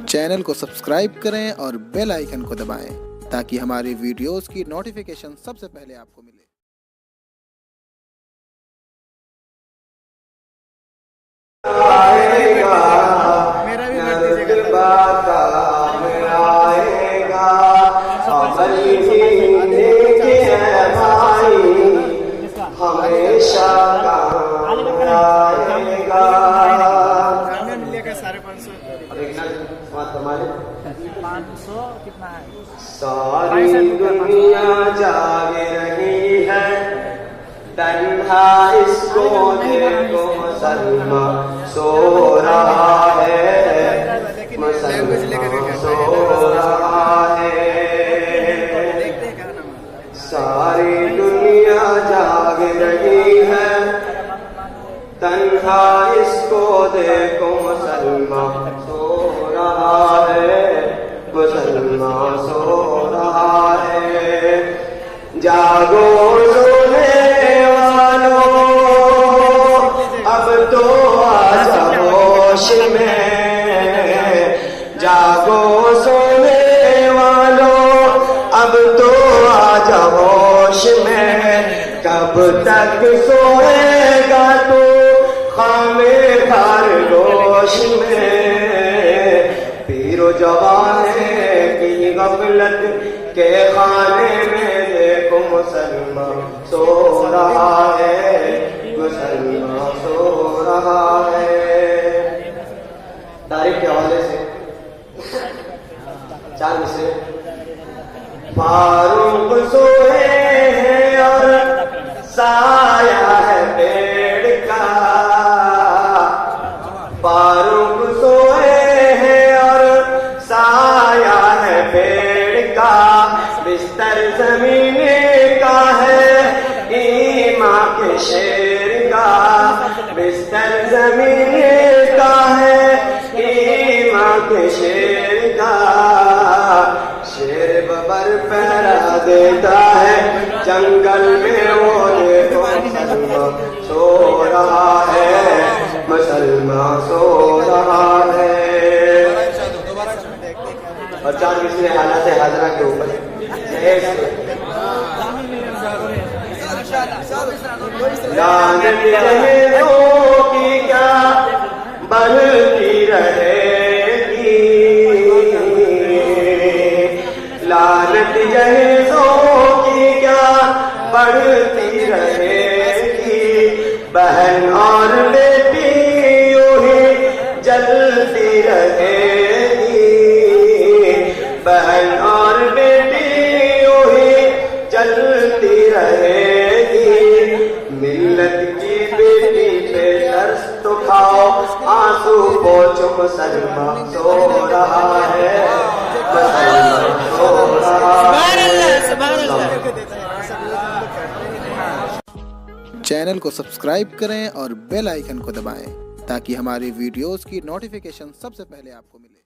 Channel کو subscribe کریں اور بیل آئیکن کو دبائیں تاکہ ہماری ویڈیوز کی نوٹیفیکیشن سب سے پہلے آپ کو ملے۔ ساری دنیا جاگ رہی ہے، تنہا اس کو دیکھو مسلمان سو رہا ہے، مسلمان سو رہا ہے۔ ساری دنیا جاگ رہی ہے، تنہا اس کو دیکھو مسلمان سو رہا ہے، مسلمان سو رہا ہے۔ جاگو سونے والوں، اب تو آ جاؤ ہوش میں، جاگو سونے والوں، اب تو آ جاؤ ہوش میں۔ کب تک سوئے گا تو خام خرگوش میں، پیر و جوان کی غفلت کے خانے میں دیکھو مسلمان سو رہا ہے، مسلمان سو رہا ہے۔ تاریخ کے حوالے سے چار مصرے۔ فاروق سوئے ہیں اور سایہ ہے پیڑ کا، فاروق سوئے ہیں اور سایہ ہے پیڑ کا، بستر زمین کا ہے ایمان کے شیر کا، بستر زمین کا ہے ایمان کے شیر کا۔ شیر ببر پہرا دیتا ہے جنگل میں، وہ دیکھو مسلمان سو رہا ہے، مسلمان سو رہا ہے۔ اور چار مصرے حالات حاضرہ کے اوپر۔ لعنت جہیزوں کی کیا بڑھتی رہے گی، لعنت جہیزوں کی کیا بڑھتی رہے گی، بہن اور بیٹی یوں ہی جلتی رہے گی، بہن اور بیٹی یوں ہی جلتی رہے گی۔ ملت کی بیٹی پہ ترس تو کھاؤ، آنسو پوچھو مسلمان سو رہا ہے، مسلمان سو رہا ہے۔ چینل کو سبسکرائب کریں اور بیل آئیکن کو دبائیں تاکہ ہماری ویڈیوز کی نوٹیفیکیشن سب سے پہلے آپ کو ملے۔